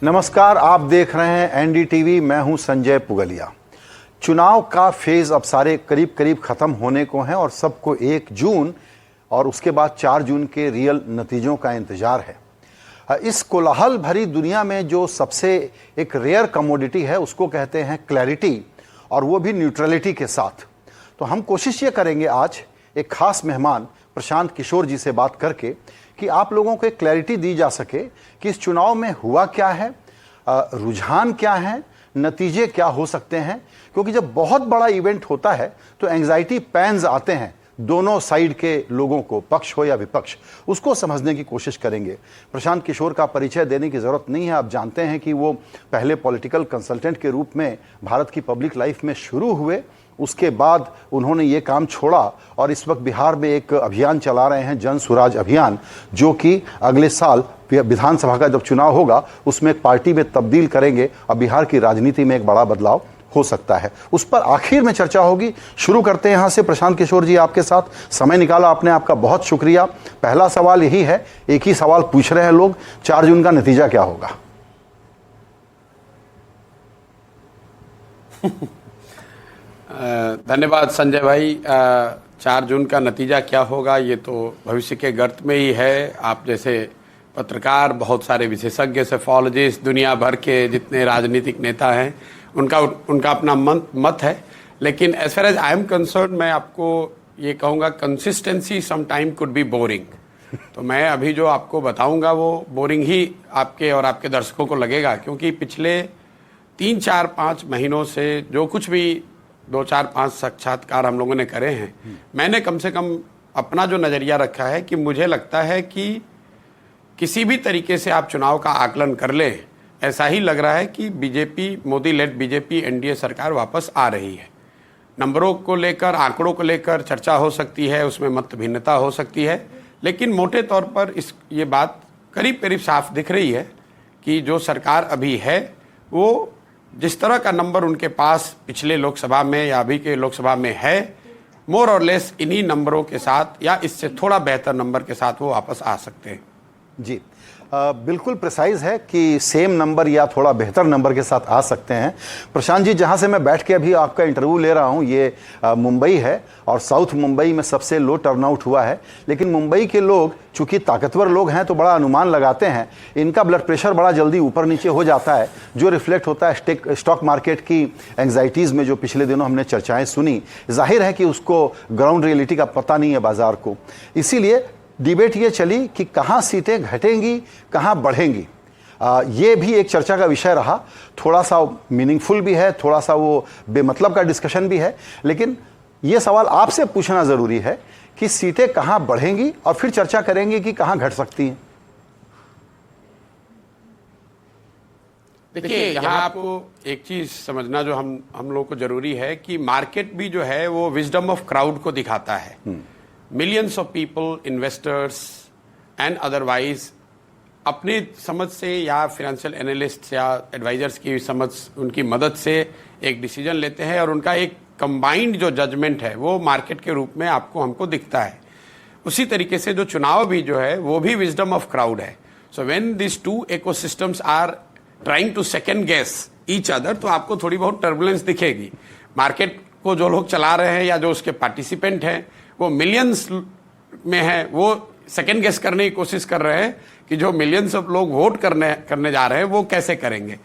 नमस्कार, आप देख रहे हैं एनडीटीवी। मैं हूं संजय पुगलिया। चुनाव का फेज अब सारे करीब करीब खत्म होने को है और सबको 1 जून और उसके बाद 4 जून के रियल नतीजों का इंतजार है। इस कोलाहल भरी दुनिया में जो सबसे एक रेयर कमोडिटी है उसको कहते हैं क्लैरिटी, और वो भी न्यूट्रलिटी के साथ। तो हम कोशिश ये करेंगे आज एक खास मेहमान प्रशांत किशोर जी से बात करके कि आप लोगों को एक क्लैरिटी दी जा सके कि इस चुनाव में हुआ क्या है, रुझान क्या है, नतीजे क्या हो सकते हैं। क्योंकि जब बहुत बड़ा इवेंट होता है तो एंग्जाइटी पैंस आते हैं दोनों साइड के लोगों को, पक्ष हो या विपक्ष, उसको समझने की कोशिश करेंगे। प्रशांत किशोर का परिचय देने की ज़रूरत नहीं है, आप जानते हैं कि वो पहले पॉलिटिकल कंसल्टेंट के रूप में भारत की पब्लिक लाइफ में शुरू हुए। उसके बाद उन्होंने ये काम छोड़ा और इस वक्त बिहार में एक अभियान चला रहे हैं, जन स्वराज अभियान, जो कि अगले साल विधानसभा का जब चुनाव होगा उसमें एक पार्टी में तब्दील करेंगे और बिहार की राजनीति में एक बड़ा बदलाव हो सकता है। उस पर आखिर में चर्चा होगी। शुरू करते हैं यहाँ से। प्रशांत किशोर जी, आपके साथ समय निकाला आपने, आपका बहुत शुक्रिया। पहला सवाल यही है, एक ही सवाल पूछ रहे हैं लोग, 4 जून का नतीजा क्या होगा? धन्यवाद संजय भाई। 4 जून का नतीजा क्या होगा ये तो भविष्य के गर्त में ही है। आप जैसे पत्रकार, बहुत सारे विशेषज्ञ, सेफोलॉजिस्ट, दुनिया भर के जितने राजनीतिक नेता हैं उनका अपना मत है। लेकिन as far as I am concern, मैं आपको ये कहूँगा, consistency some time could be boring. तो मैं अभी जो आपको बताऊँगा वो बोरिंग ही आपके और आपके दर्शकों को लगेगा, क्योंकि पिछले 3, 4, 5 महीनों से जो कुछ भी 2, 4, 5 साक्षात्कार हम लोगों ने करे हैं, मैंने कम से कम अपना जो नज़रिया रखा है कि मुझे लगता है कि किसी भी तरीके से आप चुनाव का आकलन कर लें, ऐसा ही लग रहा है कि BJP, Modi led BJP NDA सरकार वापस आ रही है। नंबरों को लेकर, आंकड़ों को लेकर चर्चा हो सकती है, उसमें मत भिन्नता हो सकती है, लेकिन मोटे तौर पर ये बात करीब करीब साफ दिख रही है कि जो सरकार अभी है वो जिस तरह का नंबर उनके पास पिछले लोकसभा में या अभी के लोकसभा में है, मोर और लेस इन्हीं नंबरों के साथ या इससे थोड़ा बेहतर नंबर के साथ वो वापस आ सकते हैं। जी, बिल्कुल प्रिसाइज है कि सेम नंबर या थोड़ा बेहतर नंबर के साथ आ सकते हैं। प्रशांत जी, जहां से मैं बैठ के अभी आपका इंटरव्यू ले रहा हूं, ये मुंबई है और साउथ मुंबई में सबसे लो टर्नआउट हुआ है। लेकिन मुंबई के लोग चूंकि ताकतवर लोग हैं तो बड़ा अनुमान लगाते हैं, इनका ब्लड प्रेशर बड़ा जल्दी ऊपर नीचे हो जाता है, जो रिफ्लेक्ट होता है स्टॉक मार्केट की एंग्जाइटीज़ में, जो पिछले दिनों हमने चर्चाएँ सुनी। जाहिर है कि उसको ग्राउंड रियलिटी का पता नहीं है बाजार को, इसीलिए डिबेट ये चली कि कहाँ सीटें घटेंगी, कहाँ बढ़ेंगी। ये भी एक चर्चा का विषय रहा। थोड़ा सा मीनिंगफुल भी है, थोड़ा सा वो बेमतलब का डिस्कशन भी है। लेकिन ये सवाल आपसे पूछना ज़रूरी है कि सीटें कहाँ बढ़ेंगी और फिर चर्चा करेंगे कि कहाँ घट सकती हैं। देखिए, यहाँ आपको एक चीज़ समझना जो हम लोगों को ज़रूरी है कि मार्केट भी जो है वो विजडम ऑफ क्राउड को दिखाता है। Millions of people, investors and otherwise अपनी समझ से या फाइनेंशियल एनालिस्ट या एडवाइजर्स की समझ, उनकी मदद से एक डिसीजन लेते हैं और उनका एक कंबाइंड जो जजमेंट है वो मार्केट के रूप में हमको दिखता है। उसी तरीके से जो चुनाव भी जो है वो भी विजडम ऑफ क्राउड है। So when this two ecosystems are trying to second guess each other, तो आपको थोड़ी बहुत टर्बुलेंस दिखेगी। मार्केट को जो लोग चला रहे हैं या जो उसके पार्टिसिपेंट हैं वो मिलियंस में है, वो सेकेंड गेस करने की कोशिश कर रहे हैं कि जो मिलियंस ऑफ लोग वोट करने जा रहे हैं वो कैसे करेंगे।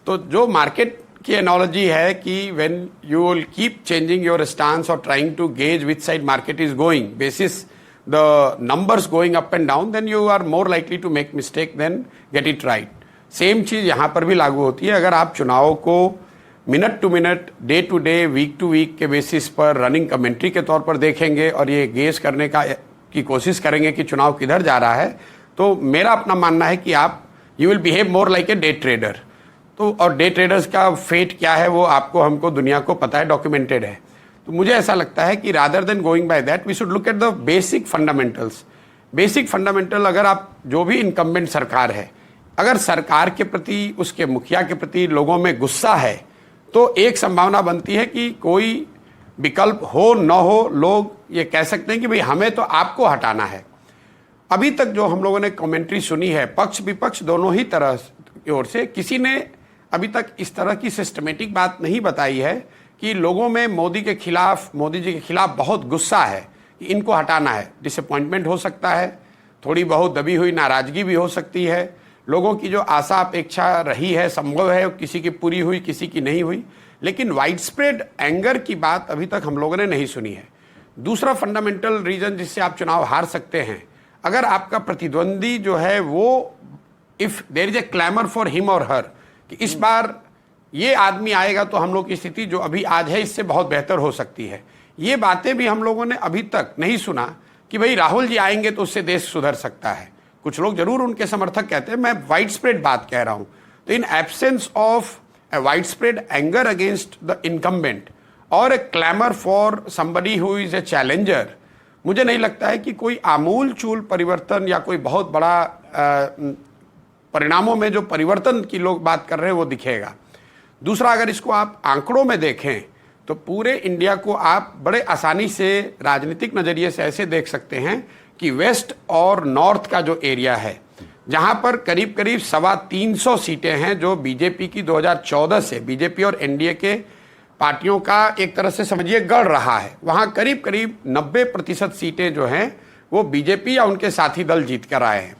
तो जो मार्केट की एनालॉजी है कि when you will keep changing your stance और trying to gauge which side market is going basis the numbers going up and down, then you are more likely to make mistake then get it right. Same चीज यहाँ पर भी लागू होती है। अगर आप चुनाव को minute to minute, day to day, week to week के बेसिस पर रनिंग कमेंट्री के तौर पर देखेंगे और ये गेस करने की कोशिश करेंगे कि चुनाव किधर जा रहा है, तो मेरा अपना मानना है कि you will behave more like a day trader. तो और डे ट्रेडर्स का फेट क्या है वो आपको, हमको, दुनिया को पता है, डॉक्यूमेंटेड है। तो मुझे ऐसा लगता है कि rather than going by that we should look at the basic fundamentals. Basic fundamental, अगर आप जो भी इनकम्बेंट सरकार है, अगर सरकार के प्रति, उसके मुखिया के प्रति लोगों में गुस्सा है तो एक संभावना बनती है कि कोई विकल्प हो न हो, लोग ये कह सकते हैं कि भाई हमें तो आपको हटाना है। अभी तक जो हम लोगों ने कमेंट्री सुनी है, पक्ष विपक्ष दोनों ही तरह की ओर से किसी ने अभी तक इस तरह की सिस्टमेटिक बात नहीं बताई है कि लोगों में मोदी जी के खिलाफ बहुत गुस्सा है कि इनको हटाना है। डिसअपॉइंटमेंट हो सकता है, थोड़ी बहुत दबी हुई नाराजगी भी हो सकती है, लोगों की जो आशा अपेक्षा रही है संभव है किसी की पूरी हुई किसी की नहीं हुई, लेकिन वाइड स्प्रेड एंगर की बात अभी तक हम लोगों ने नहीं सुनी है। दूसरा फंडामेंटल रीजन जिससे आप चुनाव हार सकते हैं, अगर आपका प्रतिद्वंदी जो है वो if there is a clamour for him और हर कि इस बार ये आदमी आएगा तो हम लोग की स्थिति जो अभी आज है इससे बहुत बेहतर हो सकती है, ये बातें भी हम लोगों ने अभी तक नहीं सुना कि भाई राहुल जी आएंगे तो उससे देश सुधर सकता है। कुछ लोग जरूर उनके समर्थक कहते हैं, मैं वाइड स्प्रेड बात कह रहा हूं। तो in absence of a widespread anger against the incumbent और a clamour for somebody who is a challenger, मुझे नहीं लगता है कि कोई आमूल चूल परिवर्तन या कोई बहुत बड़ा परिणामों में जो परिवर्तन की लोग बात कर रहे हैं वो दिखेगा। दूसरा, अगर इसको आप आंकड़ों में देखें तो पूरे इंडिया को आप बड़े आसानी से राजनीतिक नजरिए से ऐसे देख सकते हैं कि वेस्ट और नॉर्थ का जो एरिया है, जहां पर करीब करीब 325 सीटें हैं जो बीजेपी की 2014 से बीजेपी और एनडीए के पार्टियों का एक तरह से समझिए गढ़ रहा है, वहां करीब करीब 90% सीटें जो हैं वो बीजेपी या उनके साथी दल जीत कर आए हैं।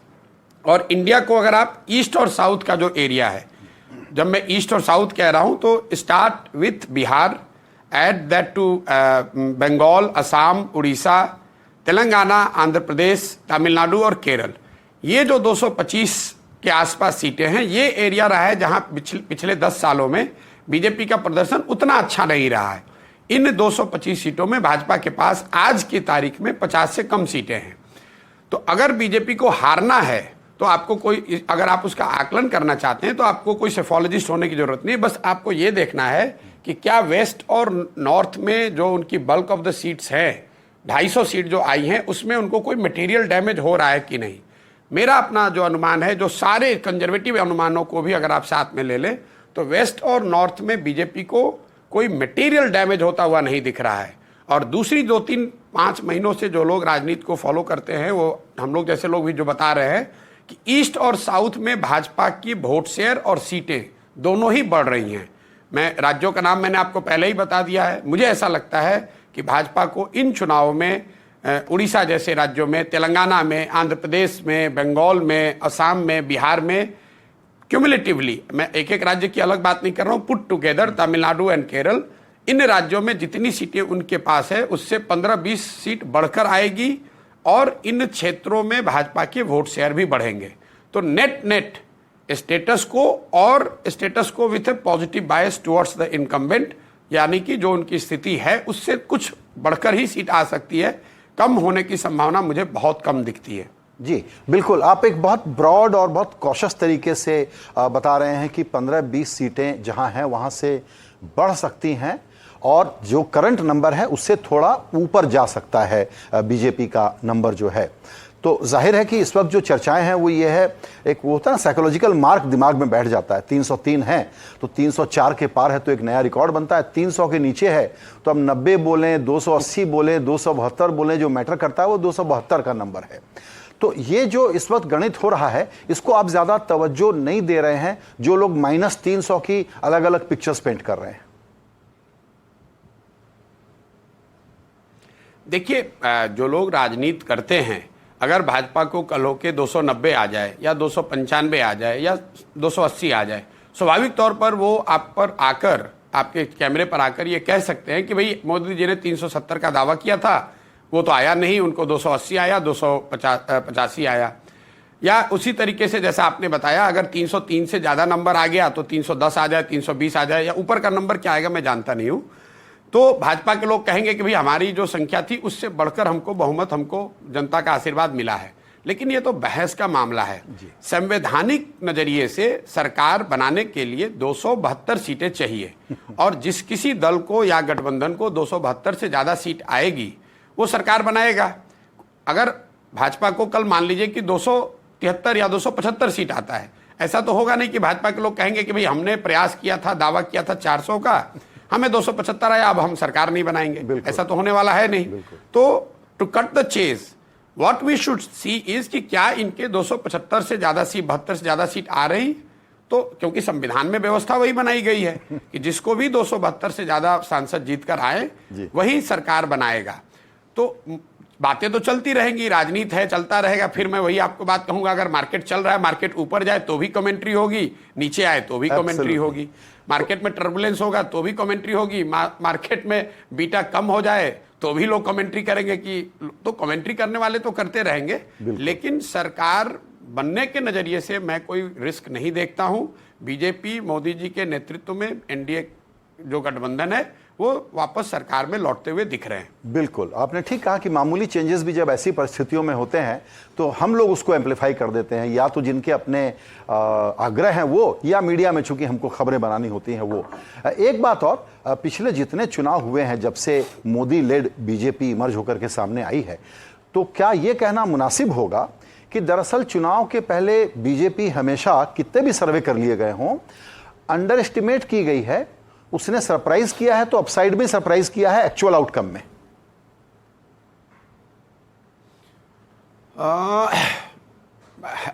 और इंडिया को अगर आप ईस्ट और साउथ का जो एरिया है, जब मैं ईस्ट और साउथ कह रहा हूं तो start with Bihar, add that to Bengal, Assam, Orissa, Telangana, Andhra Pradesh, Tamil Nadu और केरल, ये जो 225 के आसपास सीटें हैं, ये एरिया रहा है जहां पिछले 10 सालों में बीजेपी का प्रदर्शन उतना अच्छा नहीं रहा है। इन 225 सीटों में भाजपा के पास आज की तारीख में 50 से कम सीटें हैं। तो अगर बीजेपी को हारना है तो आपको कोई, अगर आप उसका आकलन करना चाहते हैं तो आपको कोई सेफोलॉजिस्ट होने की जरूरत नहीं, बस आपको ये देखना है कि क्या वेस्ट और नॉर्थ में जो उनकी बल्क ऑफ द सीट्स हैं, 250 सीट जो आई हैं, उसमें उनको कोई मटेरियल डैमेज हो रहा है कि नहीं। मेरा अपना जो अनुमान है, जो सारे कंजर्वेटिव अनुमानों को भी अगर आप साथ में ले लें, तो वेस्ट और नॉर्थ में बीजेपी को कोई मटेरियल डैमेज होता हुआ नहीं दिख रहा है। और दूसरी 2-3-5 महीनों से जो लोग राजनीति को फॉलो करते हैं, वो हम लोग जैसे लोग भी जो बता रहे हैं कि ईस्ट और साउथ में भाजपा की वोट शेयर और सीटें दोनों ही बढ़ रही हैं। मैं राज्यों का नाम मैंने आपको पहले ही बता दिया है। मुझे ऐसा लगता है कि भाजपा को इन चुनावों में उड़ीसा जैसे राज्यों में, तेलंगाना में, आंध्र प्रदेश में, बंगाल में, असम में, बिहार में, क्यूमुलेटिवली, मैं एक एक राज्य की अलग बात नहीं कर रहा हूँ, put together Tamil Nadu and Kerala, इन राज्यों में जितनी सीटें उनके पास है उससे 15-20 सीट बढ़कर आएगी और इन क्षेत्रों में भाजपा के वोट शेयर भी बढ़ेंगे। तो नेट स्टेटस को with A positive bias towards the incumbent, यानी कि जो उनकी स्थिति है उससे कुछ बढ़कर ही सीट आ सकती है, कम होने की संभावना मुझे बहुत कम दिखती है। जी बिल्कुल, आप एक बहुत ब्रॉड और बहुत कॉशस तरीके से बता रहे हैं कि 15-20 सीटें जहां हैं वहां से बढ़ सकती हैं और जो करंट नंबर है उससे थोड़ा ऊपर जा सकता है बीजेपी का नंबर जो है। तो जाहिर है कि इस वक्त जो चर्चाएं हैं वो ये है, एक वो होता है ना साइकोलॉजिकल मार्क दिमाग में बैठ जाता है, 303 है तो 304 के पार है तो एक नया रिकॉर्ड बनता है, 300 के नीचे है तो हम 90 बोलें, 280 बोलें, 272 बोलें, जो मैटर करता है वो 272 का नंबर है। तो ये जो इस वक्त गणित हो रहा है इसको आप ज्यादा तवज्जो नहीं दे रहे हैं, जो लोग -300 की अलग अलग पिक्चर्स पेंट कर रहे हैं। देखिए, जो लोग राजनीति करते हैं, अगर भाजपा को कल होके 290 आ जाए या 295 आ जाए या 280 आ जाए, स्वाभाविक तौर पर वो आप पर आकर, आपके कैमरे पर आकर ये कह सकते हैं कि भाई मोदी जी ने 370 का दावा किया था, वो तो आया नहीं, उनको 280 आया, 285 आया। या उसी तरीके से जैसा आपने बताया, अगर 303 से ज़्यादा नंबर आ गया तो 310 आ जाए, 320 आ जाए, या ऊपर का नंबर क्या आएगा मैं जानता नहीं हूँ, तो भाजपा के लोग कहेंगे कि भाई हमारी जो संख्या थी उससे बढ़कर हमको बहुमत, हमको जनता का आशीर्वाद मिला है। लेकिन ये तो बहस का मामला है। संवैधानिक नजरिए से सरकार बनाने के लिए 272 सीटें चाहिए और जिस किसी दल को या गठबंधन को 272 से ज़्यादा सीट आएगी वो सरकार बनाएगा। अगर भाजपा को कल मान लीजिए कि 273 या 275 सीट आता है, ऐसा तो होगा नहीं कि भाजपा के लोग कहेंगे कि भाई हमने प्रयास किया था, दावा किया था 400 का, हमें 275 आया, अब हम सरकार नहीं बनाएंगे। ऐसा तो होने वाला है नहीं। तो to cut the chase, what we should see is कि क्या इनके 275 से ज्यादा सीट, 72 से ज्यादा सीट आ रही तो क्योंकि संविधान में व्यवस्था वही बनाई गई है कि जिसको भी 272 से ज्यादा सांसद जीत कर आए वही सरकार बनाएगा। तो बातें तो चलती रहेंगी, राजनीति है, चलता रहेगा। फिर मैं वही आपको बात कहूंगा, अगर मार्केट चल रहा है, मार्केट ऊपर जाए तो भी कमेंट्री होगी, नीचे आए तो भी कमेंट्री होगी, मार्केट में टर्बुलेंस होगा तो भी कमेंट्री होगी, मार्केट में बीटा कम हो जाए तो भी लोग कमेंट्री करेंगे कि तो कमेंट्री करने वाले तो करते रहेंगे। लेकिन सरकार बनने के नजरिए से मैं कोई रिस्क नहीं देखता हूं। बीजेपी मोदी जी के नेतृत्व में एनडीए जो गठबंधन है वो वापस सरकार में लौटते हुए दिख रहे हैं। बिल्कुल, आपने ठीक कहा कि मामूली चेंजेस भी जब ऐसी परिस्थितियों में होते हैं तो हम लोग उसको एम्पलीफाई कर देते हैं, या तो जिनके अपने आग्रह हैं वो, या मीडिया में चूंकि हमको खबरें बनानी होती हैं वो। एक बात और, पिछले जितने चुनाव हुए हैं जब से मोदी लेड बीजेपी इमर्ज होकर के सामने आई है, तो क्या ये कहना मुनासिब होगा कि दरअसल चुनाव के पहले बीजेपी हमेशा, कितने भी सर्वे कर लिए गए हों, अंडर एस्टिमेट की गई है, उसने सरप्राइज किया है तो अपसाइड में सरप्राइज किया है एक्चुअल आउटकम में?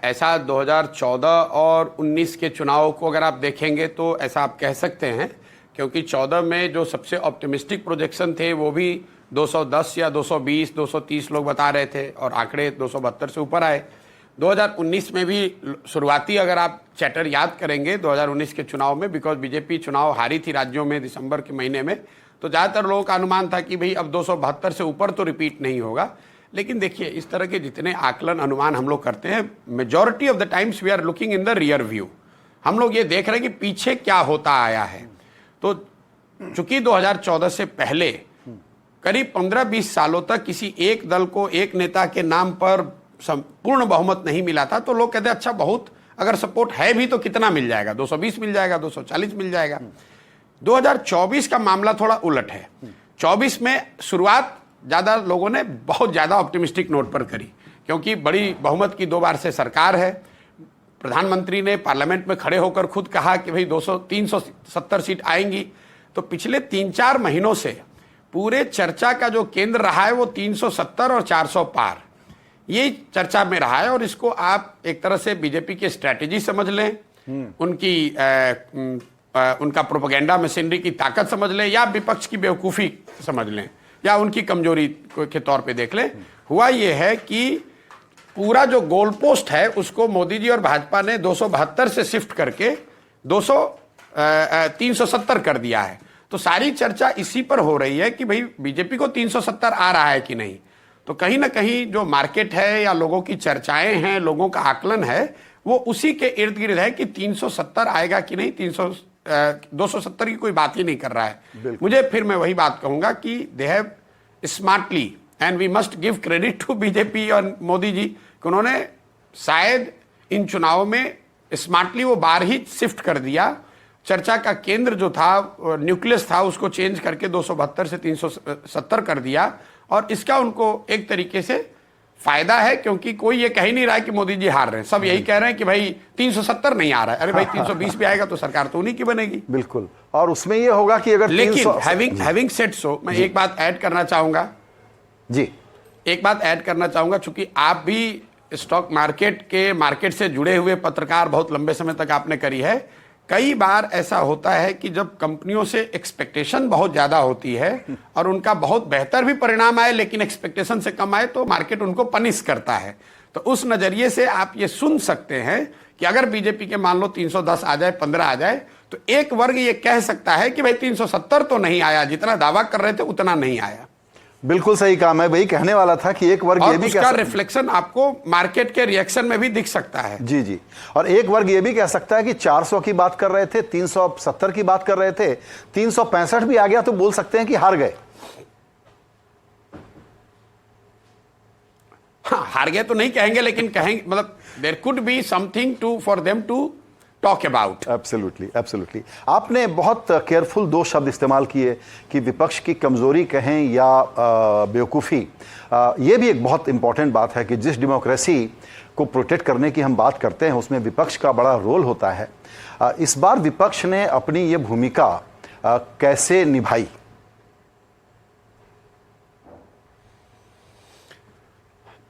ऐसा 2014 और 19 के चुनाव को अगर आप देखेंगे तो ऐसा आप कह सकते हैं, क्योंकि 14 में जो सबसे ऑप्टिमिस्टिक प्रोजेक्शन थे वो भी 210 या 220, 230 लोग बता रहे थे और आंकड़े 272 से ऊपर आए। 2019 में भी शुरुआती अगर आप चैटर याद करेंगे 2019 के चुनाव में, बिकॉज बीजेपी चुनाव हारी थी राज्यों में दिसंबर के महीने में, तो ज़्यादातर लोगों का अनुमान था कि भाई अब 272 से ऊपर तो रिपीट नहीं होगा। लेकिन देखिए, इस तरह के जितने आकलन अनुमान हम लोग करते हैं, majority of the times we are looking in the rear view. हम लोग ये देख रहे हैं कि पीछे क्या होता आया है। तो चूंकि 2014 से पहले करीब 15-20 सालों तक किसी एक दल को, एक नेता के नाम पर पूर्ण बहुमत नहीं मिला था, तो लोग कहते हैं अच्छा बहुत अगर सपोर्ट है भी तो कितना मिल जाएगा, 220 मिल जाएगा, 240 मिल जाएगा। 2024 का मामला थोड़ा उलट है। 24 में शुरुआत ज्यादा लोगों ने बहुत ज्यादा ऑप्टिमिस्टिक नोट पर करी, क्योंकि बड़ी बहुमत की 2 बार से सरकार है। प्रधानमंत्री ने पार्लियामेंट में खड़े होकर खुद कहा कि भाई 370 सीट आएंगी। तो पिछले 3-4 महीनों से पूरे चर्चा का जो केंद्र रहा है वो 370 और 400 पार, ये चर्चा में रहा है। और इसको आप एक तरह से बीजेपी की स्ट्रैटेजी समझ लें, उनका प्रोपेगेंडा मशीनरी की ताकत समझ लें, या विपक्ष की बेवकूफ़ी समझ लें, या उनकी कमजोरी के तौर पे देख लें। हुआ ये है कि पूरा जो गोल पोस्ट है उसको मोदी जी और भाजपा ने 272 से शिफ्ट करके 370 कर दिया है। तो सारी चर्चा इसी पर हो रही है कि भाई बीजेपी को 370 आ रहा है कि नहीं। तो कहीं ना कहीं जो मार्केट है या लोगों की चर्चाएं हैं, लोगों का आकलन है, वो उसी के इर्द गिर्द है कि 370 आएगा कि नहीं। 270 की कोई बात ही नहीं कर रहा है। मुझे फिर मैं वही बात कहूंगा कि they have smartly, and we must give credit to BJP और मोदी जी, कि उन्होंने शायद इन चुनावों में स्मार्टली वो बार ही शिफ्ट कर दिया। चर्चा का केंद्र जो था, न्यूक्लियस था, उसको चेंज करके 272 से 370 कर दिया। और इसका उनको एक तरीके से फायदा है, क्योंकि कोई ये कह ही नहीं रहा है कि मोदी जी हार रहे हैं। सब यही कह रहे हैं कि भाई 370 नहीं आ रहा है। अरे भाई 320 भी आएगा तो सरकार तो उन्हीं की बनेगी। बिल्कुल, और उसमें ये होगा कि अगर लेकिन हैविंग सेड सो, मैं एक बात ऐड करना चाहूंगा जी, एक बात ऐड करना चाहूंगा, चूंकि आप भी स्टॉक मार्केट से जुड़े हुए पत्रकार बहुत लंबे समय तक आपने करी है। कई बार ऐसा होता है कि जब कंपनियों से एक्सपेक्टेशन बहुत ज्यादा होती है और उनका बहुत बेहतर भी परिणाम आए लेकिन एक्सपेक्टेशन से कम आए, तो मार्केट उनको पनिश करता है। तो उस नजरिए से आप ये सुन सकते हैं कि अगर बीजेपी के मान लो 310 आ जाए, 15 आ जाए, तो एक वर्ग ये कह सकता है कि भाई 370 तो नहीं आया, जितना दावा कर रहे थे उतना नहीं आया। बिल्कुल सही कहा, मैं वही कहने वाला था कि एक वर्ग ये भी उसका रिफ्लेक्शन आपको मार्केट के रिएक्शन में भी दिख सकता है। जी जी, और एक वर्ग ये भी कह सकता है कि 400 की बात कर रहे थे, 370 की बात कर रहे थे, 365 भी आ गया तो बोल सकते हैं कि हार गए। हाँ, हार गए तो नहीं कहेंगे, लेकिन कहेंगे मतलब there could be something to for them to talk about. Absolutely, absolutely. आपने बहुत केयरफुल 2 शब्द इस्तेमाल किए कि विपक्ष की कमजोरी कहें या बेवकूफ़ी। ये भी एक बहुत इंपॉर्टेंट बात है कि जिस डेमोक्रेसी को प्रोटेक्ट करने की हम बात करते हैं उसमें विपक्ष का बड़ा रोल होता है। इस बार विपक्ष ने अपनी ये भूमिका कैसे निभाई?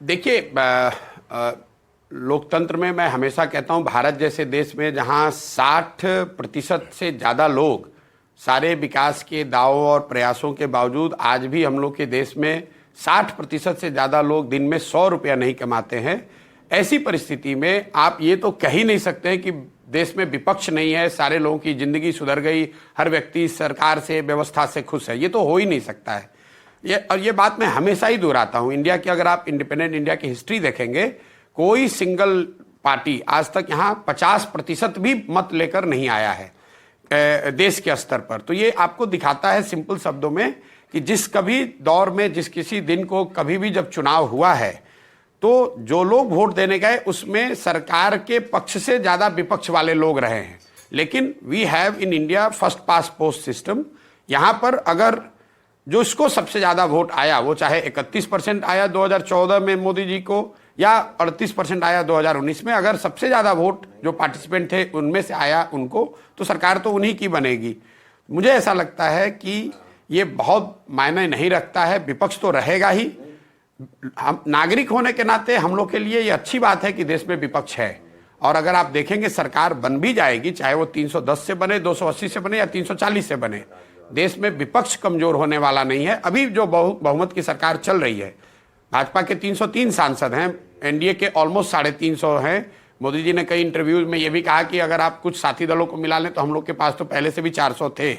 देखिए, लोकतंत्र में मैं हमेशा कहता हूं, भारत जैसे देश में जहां 60% से ज़्यादा लोग सारे विकास के दावों और प्रयासों के बावजूद आज भी हम लोग के देश में 60% से ज़्यादा लोग दिन में 100 रुपया नहीं कमाते हैं। ऐसी परिस्थिति में आप ये तो कह ही नहीं सकते हैं कि देश में विपक्ष नहीं है, सारे लोगों की जिंदगी सुधर गई, हर व्यक्ति सरकार से, व्यवस्था से खुश है। ये तो हो ही नहीं सकता है। ये बात मैं हमेशा ही दोहराता हूं। इंडिया की अगर आप इंडिपेंडेंट इंडिया की हिस्ट्री देखेंगे, कोई सिंगल पार्टी आज तक यहां 50% भी मत लेकर नहीं आया है देश के स्तर पर। तो ये आपको दिखाता है सिंपल शब्दों में कि जिस कभी दौर में, जिस किसी दिन को कभी भी जब चुनाव हुआ है, तो जो लोग वोट देने गए उसमें सरकार के पक्ष से ज्यादा विपक्ष वाले लोग रहे हैं। लेकिन we have in India first past post system. यहां पर अगर जो इसको सबसे ज्यादा वोट आया, वो चाहे 31% आया 2014 में मोदी जी को या 38% आया 2019 में, अगर सबसे ज्यादा वोट जो पार्टिसिपेंट थे उनमें से आया उनको, तो सरकार तो उन्हीं की बनेगी। मुझे ऐसा लगता है कि ये बहुत मायने नहीं रखता है, विपक्ष तो रहेगा ही। हम नागरिक होने के नाते हम लोग के लिए ये अच्छी बात है कि देश में विपक्ष है। और अगर आप देखेंगे सरकार बन भी जाएगी, चाहे वो 310 से बने, 280 से बने या 340 से बने, देश में विपक्ष कमजोर होने वाला नहीं है। अभी जो बहुमत की सरकार चल रही है, भाजपा के 303 सांसद हैं, एनडीए के ऑलमोस्ट 350 हैं। मोदी जी ने कई इंटरव्यूज में ये भी कहा कि अगर आप कुछ साथी दलों को मिला लें तो हम लोग के पास तो पहले से भी 400 थे।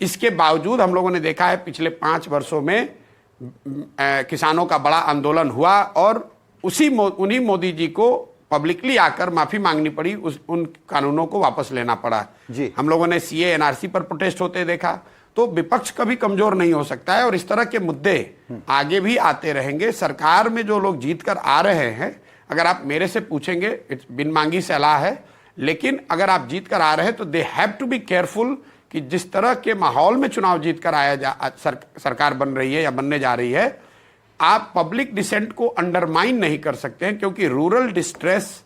इसके बावजूद हम लोगों ने देखा है पिछले 5 वर्षों में किसानों का बड़ा आंदोलन हुआ और उन्हीं मोदी जी को पब्लिकली आकर माफी मांगनी पड़ी, उन कानूनों को वापस लेना पड़ा जी। हम लोगों ने सीए एनआरसी पर प्रोटेस्ट होते देखा। तो विपक्ष कभी कमजोर नहीं हो सकता है और इस तरह के मुद्दे आगे भी आते रहेंगे। सरकार में जो लोग जीत कर आ रहे हैं, अगर आप मेरे से पूछेंगे, बिन मांगी सलाह है, लेकिन अगर आप जीत कर आ रहे हैं तो they have to be careful कि जिस तरह के माहौल में चुनाव जीत कर सरकार बन रही है या बनने जा रही है, आप पब्लिक डिसेंट को अंडरमाइन नहीं कर सकते हैं, क्योंकि रूरल डिस्ट्रेस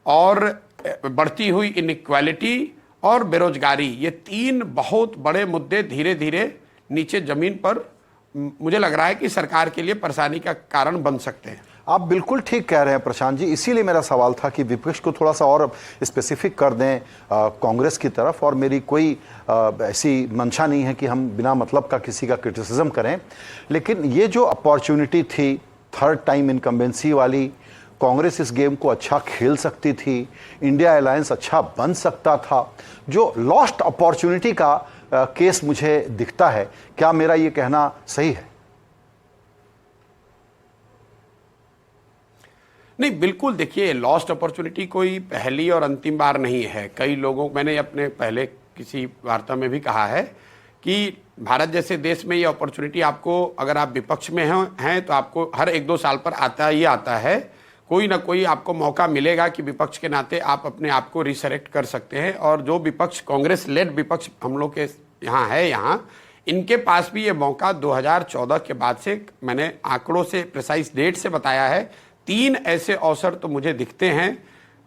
और बढ़ती हुई इनइक्वालिटी और बेरोजगारी, ये 3 बहुत बड़े मुद्दे धीरे धीरे नीचे जमीन पर मुझे लग रहा है कि सरकार के लिए परेशानी का कारण बन सकते हैं। आप बिल्कुल ठीक कह रहे हैं प्रशांत जी, इसीलिए मेरा सवाल था कि विपक्ष को थोड़ा सा और स्पेसिफिक कर दें कांग्रेस की तरफ। और मेरी कोई ऐसी मंशा नहीं है कि हम बिना मतलब का किसी का क्रिटिसिज्म करें, लेकिन ये जो अपॉर्चुनिटी थी थर्ड टाइम इनकम्बेंसी वाली, कांग्रेस इस गेम को अच्छा खेल सकती थी, इंडिया अलायंस अच्छा बन सकता था, जो लॉस्ट अपॉर्चुनिटी का केस मुझे दिखता है। क्या मेरा ये कहना सही है? नहीं, बिल्कुल। देखिए, लॉस्ट अपॉर्चुनिटी कोई पहली और अंतिम बार नहीं है। कई लोगों, मैंने अपने पहले किसी वार्ता में भी कहा है कि भारत जैसे देश में ये अपॉर्चुनिटी आपको, अगर आप विपक्ष में हैं तो आपको हर 1-2 साल पर आता है। कोई ना कोई आपको मौका मिलेगा कि विपक्ष के नाते आप अपने आप को रिसरेक्ट कर सकते हैं। और जो विपक्ष, कांग्रेस लेड विपक्ष हम लोग के यहाँ है, इनके पास भी ये मौका 2014 के बाद से, मैंने आंकड़ों से, प्रिसाइज डेट से बताया है, 3 ऐसे अवसर तो मुझे दिखते हैं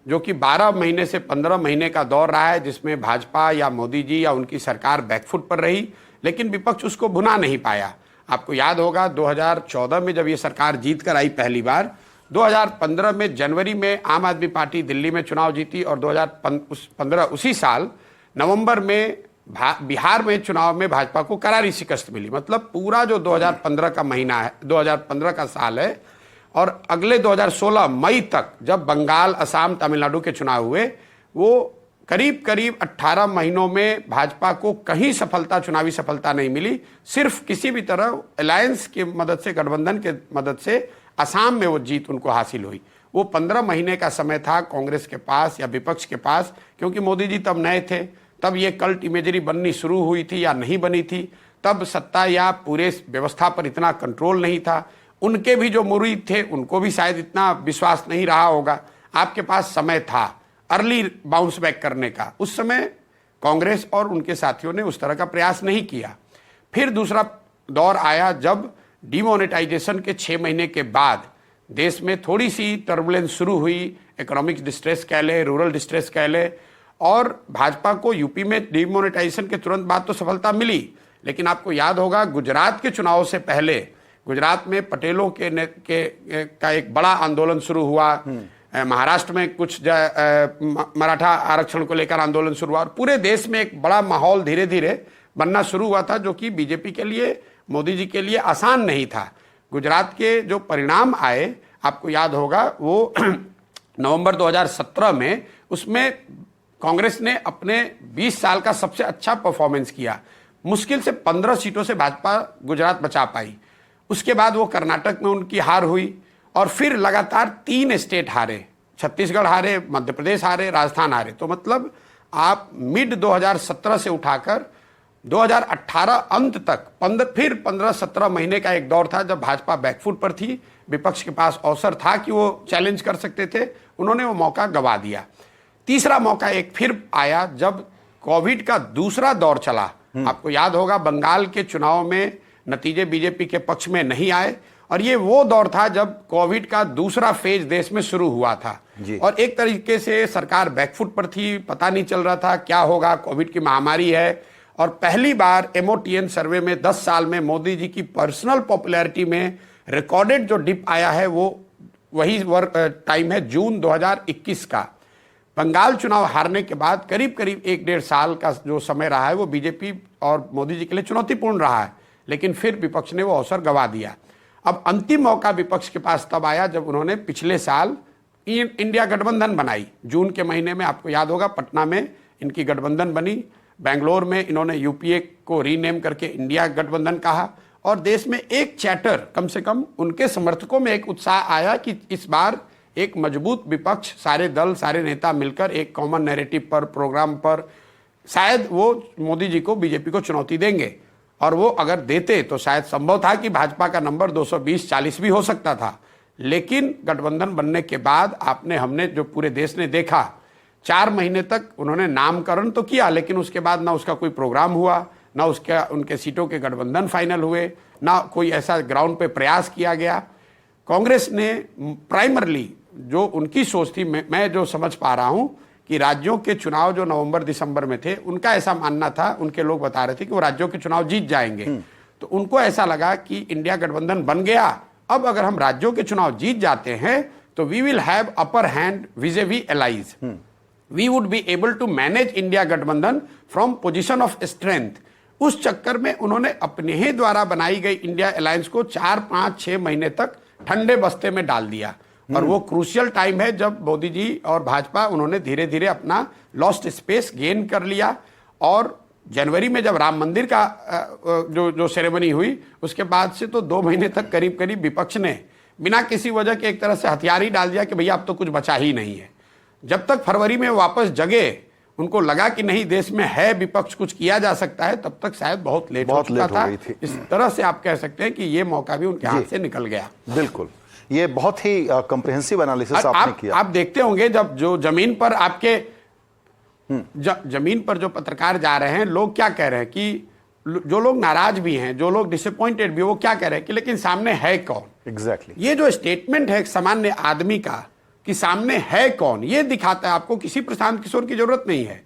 जो कि 12 महीने से 15 महीने का दौर रहा है, जिसमें भाजपा या मोदी जी या उनकी सरकार बैकफुट पर रही, लेकिन विपक्ष उसको भुना नहीं पाया। आपको याद होगा 2014 में जब ये सरकार जीत कर आई पहली बार, 2015 में जनवरी में आम आदमी पार्टी दिल्ली में चुनाव जीती और 2015 उसी साल नवंबर में बिहार में चुनाव में भाजपा को करारी शिकस्त मिली। मतलब पूरा जो 2015 का महीना है, 2015 का साल है, और अगले 2016 मई तक जब बंगाल, असम, तमिलनाडु के चुनाव हुए, वो करीब करीब 18 महीनों में भाजपा को कहीं चुनावी सफलता नहीं मिली। सिर्फ किसी भी तरह अलायंस की मदद से, गठबंधन के मदद से असम में वो जीत उनको हासिल हुई। वो 15 महीने का समय था कांग्रेस के पास या विपक्ष के पास, क्योंकि मोदी जी तब नए थे, तब ये कल्ट इमेजरी बननी शुरू हुई थी या नहीं बनी थी, तब सत्ता या पूरे व्यवस्था पर इतना कंट्रोल नहीं था। उनके भी जो मुरीद थे उनको भी शायद इतना विश्वास नहीं रहा होगा। आपके पास समय था अर्ली बाउंस बैक करने का। उस समय कांग्रेस और उनके साथियों ने उस तरह का प्रयास नहीं किया। फिर दूसरा दौर आया जब डिमोनेटाइजेशन के 6 महीने के बाद देश में थोड़ी सी टर्बुलेंस शुरू हुई, इकोनॉमिक डिस्ट्रेस कह ले, रूरल डिस्ट्रेस कह ले, और भाजपा को यूपी में डिमोनेटाइजेशन के तुरंत बाद तो सफलता मिली, लेकिन आपको याद होगा गुजरात के चुनाव से पहले गुजरात में पटेलों का एक बड़ा आंदोलन शुरू हुआ, महाराष्ट्र में कुछ मराठा आरक्षण को लेकर आंदोलन शुरू हुआ और पूरे देश में एक बड़ा माहौल धीरे धीरे बनना शुरू हुआ था, जो कि बीजेपी के लिए, मोदी जी के लिए आसान नहीं था। गुजरात के जो परिणाम आए, आपको याद होगा, वो नवंबर 2017 में, उसमें कांग्रेस ने अपने 20 साल का सबसे अच्छा परफॉर्मेंस किया। मुश्किल से 15 सीटों से भाजपा गुजरात बचा पाई। उसके बाद वो कर्नाटक में उनकी हार हुई और फिर लगातार 3 स्टेट हारे, छत्तीसगढ़ हारे, मध्य प्रदेश हारे, राजस्थान हारे। तो मतलब आप मिड 2017 से उठाकर 2018 अंत तक 15-17 महीने का एक दौर था जब भाजपा बैकफुट पर थी, विपक्ष के पास अवसर था कि वो चैलेंज कर सकते थे, उन्होंने वो मौका गंवा दिया। तीसरा मौका एक फिर आया जब कोविड का दूसरा दौर चला। आपको याद होगा, बंगाल के चुनाव में नतीजे बीजेपी के पक्ष में नहीं आए और ये वो दौर था जब कोविड का दूसरा फेज देश में शुरू हुआ था और एक तरीके से सरकार बैकफुट पर थी, पता नहीं चल रहा था क्या होगा, कोविड की महामारी है। और पहली बार MOTN सर्वे में 10 साल में मोदी जी की पर्सनल पॉपुलैरिटी में रिकॉर्डेड जो डिप आया है, वो वही टाइम है जून 2021 का। बंगाल चुनाव हारने के बाद करीब करीब 1-1.5 साल का जो समय रहा है, वो बीजेपी और मोदी जी के लिए चुनौतीपूर्ण रहा है, लेकिन फिर विपक्ष ने वो अवसर गंवा दिया। अब अंतिम मौका विपक्ष के पास तब आया जब उन्होंने पिछले साल इंडिया गठबंधन बनाई। जून के महीने में, आपको याद होगा, पटना में इनकी गठबंधन बनी, बेंगलोर में इन्होंने UPA को रीनेम करके इंडिया गठबंधन कहा और देश में एक चैटर, कम से कम उनके समर्थकों में एक उत्साह आया कि इस बार एक मजबूत विपक्ष, सारे दल, सारे नेता मिलकर एक कॉमन नैरेटिव पर, प्रोग्राम पर शायद वो मोदी जी को, बीजेपी को चुनौती देंगे। और वो अगर देते तो शायद संभव था कि भाजपा का नंबर 220-40 भी हो सकता था। लेकिन गठबंधन बनने के बाद हमने जो पूरे देश ने देखा, 4 महीने तक उन्होंने नामकरण तो किया, लेकिन उसके बाद ना उसका कोई प्रोग्राम हुआ, ना उनके सीटों के गठबंधन फाइनल हुए, ना कोई ऐसा ग्राउंड पे प्रयास किया गया। कांग्रेस ने प्राइमरली जो उनकी सोच थी, मैं जो समझ पा रहा हूं कि राज्यों के चुनाव जो नवंबर-दिसंबर में थे, उनका ऐसा मानना था, उनके लोग बता रहे थे कि वो राज्यों के चुनाव जीत जाएंगे। तो उनको ऐसा लगा कि इंडिया गठबंधन बन गया, अब अगर हम राज्यों के चुनाव जीत जाते हैं तो we will have upper hand vis-a-vis allies, we would be able to manage India गठबंधन फ्रॉम पोजीशन ऑफ स्ट्रेंथ। उस चक्कर में उन्होंने अपने ही द्वारा बनाई गई इंडिया अलायंस को 4-5-6 महीने तक ठंडे बस्ते में डाल दिया और वो क्रूशियल टाइम है जब मोदी जी और भाजपा, उन्होंने धीरे धीरे अपना लॉस्ट स्पेस गेन कर लिया। और जनवरी में जब राम मंदिर का जो सेरेमनी हुई, उसके बाद से तो 2 महीने तक करीब करीब विपक्ष ने बिना किसी वजह के एक तरह से हथियार ही डाल दिया कि भैया अब तो कुछ बचा ही नहीं है। जब तक फरवरी में वापस जगे, उनको लगा कि नहीं, देश में है विपक्ष, कुछ किया जा सकता है, तब तक शायद बहुत लेट हो चुका था। इस तरह से आप कह सकते हैं कि ये मौका भी उनके हाथ से निकल गया। बिल्कुल, ये बहुत ही कॉम्प्रिहेंसिव एनालिसिस आपने किया। आप देखते होंगे जब जो जमीन पर आपके जमीन पर जो पत्रकार जा रहे हैं, लोग क्या कह रहे हैं कि जो लोग नाराज भी हैं, जो लोग डिसअपॉइंटेड भी, वो क्या कह रहे हैं कि लेकिन सामने है कौन। एग्जैक्टली ये जो स्टेटमेंट है एक सामान्य आदमी का कि सामने है कौन, ये दिखाता है आपको किसी प्रशांत किशोर की जरूरत नहीं है।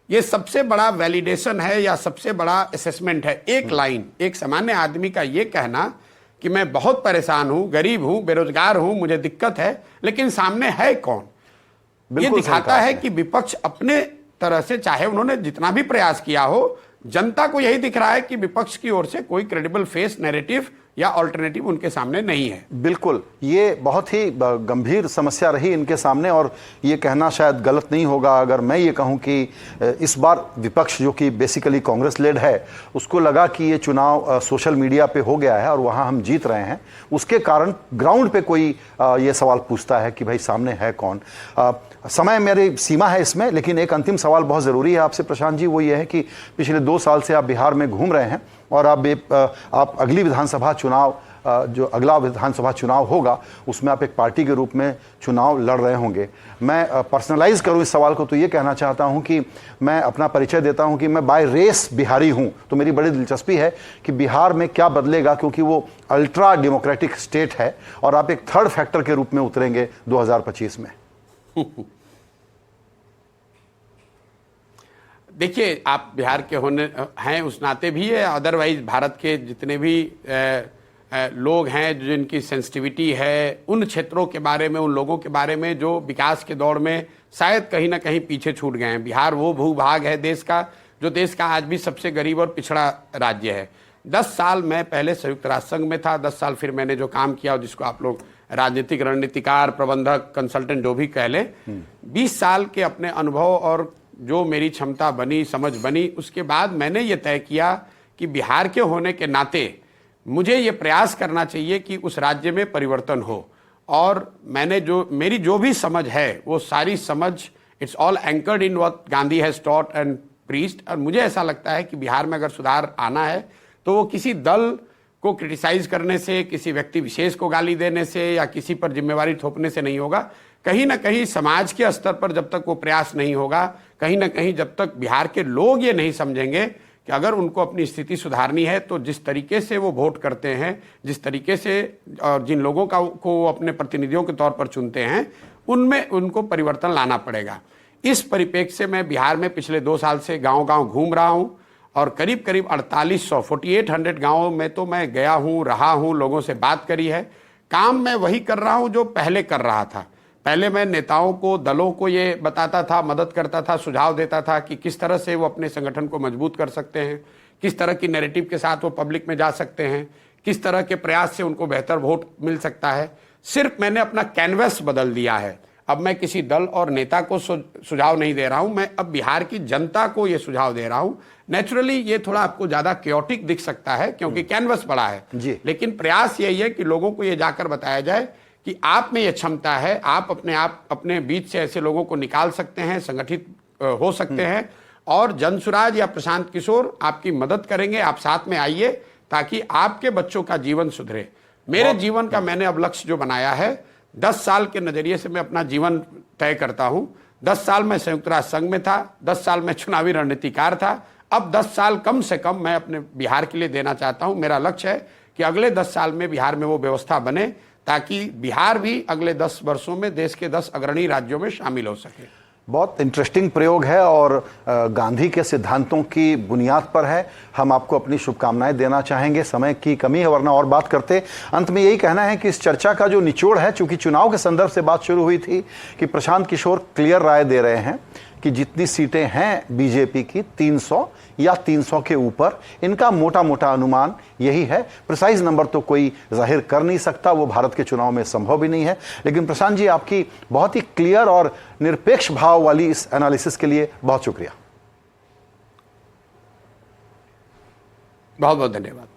ये सबसे बड़ा वैलिडेशन है या सबसे बड़ा असेसमेंट है। एक लाइन, एक सामान्य आदमी का ये कहना कि मैं बहुत परेशान हूं, गरीब हूं, बेरोजगार हूं, मुझे दिक्कत है, लेकिन सामने है कौन। ये दिखाता है कि विपक्ष अपने तरह से, चाहे उन्होंने जितना भी प्रयास किया हो, जनता को यही दिख रहा है कि विपक्ष की ओर से कोई क्रेडिबल फेस, नैरेटिव या ऑल्टरनेटिव उनके सामने नहीं है। बिल्कुल, ये बहुत ही गंभीर समस्या रही इनके सामने और ये कहना शायद गलत नहीं होगा अगर मैं ये कहूं कि इस बार विपक्ष, जो कि बेसिकली कांग्रेस लेड है, उसको लगा कि ये चुनाव सोशल मीडिया पे हो गया है और वहां हम जीत रहे हैं, उसके कारण ग्राउंड पे कोई ये सवाल पूछता है कि भाई सामने है कौन। समय मेरी सीमा है इसमें, लेकिन एक अंतिम सवाल बहुत ज़रूरी है आपसे प्रशांत जी, वो ये है कि पिछले 2 साल से आप बिहार में घूम रहे हैं और आप अगली विधानसभा चुनाव, जो अगला विधानसभा चुनाव होगा, उसमें आप एक पार्टी के रूप में चुनाव लड़ रहे होंगे। मैं पर्सनलाइज करूं इस सवाल को तो ये कहना चाहता हूं कि मैं अपना परिचय देता हूं कि मैं बाय रेस बिहारी हूं, तो मेरी बड़ी दिलचस्पी है कि बिहार में क्या बदलेगा, क्योंकि वो अल्ट्रा डेमोक्रेटिक स्टेट है और आप एक थर्ड फैक्टर के रूप में उतरेंगे 2025 में। देखिए, आप बिहार के होने हैं उस नाते भी है, अदरवाइज भारत के जितने भी लोग हैं जिनकी सेंसिटिविटी है, उन क्षेत्रों के बारे में, उन लोगों के बारे में जो विकास के दौर में शायद कहीं ना कहीं पीछे छूट गए हैं। बिहार वो भूभाग है देश का जो देश का आज भी सबसे गरीब और पिछड़ा राज्य है। 10 साल मैं पहले संयुक्त राष्ट्र संघ में था, 10 साल फिर मैंने जो काम किया जिसको आप लोग राजनीतिक रणनीतिकार, प्रबंधक, कंसल्टेंट जो भी कह लें, 20 साल के अपने अनुभव और जो मेरी क्षमता बनी, समझ बनी, उसके बाद मैंने ये तय किया कि बिहार के होने के नाते मुझे ये प्रयास करना चाहिए कि उस राज्य में परिवर्तन हो। और मैंने मेरी जो भी समझ है वो सारी समझ, it's all anchored in what Gandhi has taught and preached. और मुझे ऐसा लगता है कि बिहार में अगर सुधार आना है तो वो किसी दल को क्रिटिसाइज करने से, किसी व्यक्ति विशेष को गाली देने से या किसी पर जिम्मेवारी थोपने से नहीं होगा। कहीं ना कहीं समाज के स्तर पर जब तक वो प्रयास नहीं होगा, कहीं ना कहीं जब तक बिहार के लोग ये नहीं समझेंगे कि अगर उनको अपनी स्थिति सुधारनी है तो जिस तरीके से वो वोट करते हैं, जिस तरीके से और जिन लोगों को वो अपने प्रतिनिधियों के तौर पर चुनते हैं, उनमें उनको परिवर्तन लाना पड़ेगा। इस परिप्रेक्ष्य से मैं बिहार में पिछले 2 साल से गांव-गांव घूम रहा हूं और करीब 4800 गांवों में तो मैं गया हूं, रहा हूं, लोगों से बात करी है। काम मैं वही कर रहा हूं जो पहले कर रहा था। पहले मैं नेताओं को, दलों को ये बताता था, मदद करता था, सुझाव देता था कि किस तरह से वो अपने संगठन को मजबूत कर सकते हैं, किस तरह की नैरेटिव के साथ वो पब्लिक में जा सकते हैं, किस तरह के प्रयास से उनको बेहतर वोट मिल सकता है। सिर्फ मैंने अपना कैनवस बदल दिया है। अब मैं किसी दल और नेता को सुझाव नहीं दे रहा हूं, मैं अब बिहार की जनता को ये सुझाव दे रहा हूं। नेचुरली ये थोड़ा आपको ज्यादा क्योटिक दिख सकता है क्योंकि कैनवस बड़ा है, लेकिन प्रयास यही है कि लोगों को ये जाकर बताया जाए कि आप में ये क्षमता है, आप अपने बीच से ऐसे लोगों को निकाल सकते हैं, संगठित हो सकते हैं और जनसुराज या प्रशांत किशोर आपकी मदद करेंगे। आप साथ में आइए ताकि आपके बच्चों का जीवन सुधरे। मेरे जीवन का मैंने अब लक्ष्य जो बनाया है, 10 साल के नजरिए से मैं अपना जीवन तय करता हूं। 10 साल मैं संयुक्त राष्ट्र संघ में था, 10 साल मैं चुनावी रणनीतिकार था। अब 10 साल कम से कम मैं अपने बिहार के लिए देना चाहता हूं। मेरा लक्ष्य है कि अगले 10 साल में बिहार में वो व्यवस्था बने ताकि बिहार भी अगले 10 वर्षों में देश के 10 अग्रणी राज्यों में शामिल हो सके। बहुत इंटरेस्टिंग प्रयोग है और गांधी के सिद्धांतों की बुनियाद पर है। हम आपको अपनी शुभकामनाएं देना चाहेंगे। समय की कमी है वरना और बात करते। अंत में यही कहना है कि इस चर्चा का जो निचोड़ है, चूंकि चुनाव के संदर्भ से बात शुरू हुई थी, कि प्रशांत किशोर क्लियर राय दे रहे हैं कि जितनी सीटें हैं बीजेपी की 300 या 300 के ऊपर, इनका मोटा मोटा अनुमान यही है। प्रिसाइज नंबर तो कोई जाहिर कर नहीं सकता, वो भारत के चुनाव में संभव भी नहीं है। लेकिन प्रशांत जी, आपकी बहुत ही क्लियर और निरपेक्ष भाव वाली इस एनालिसिस के लिए बहुत शुक्रिया। बहुत बहुत धन्यवाद।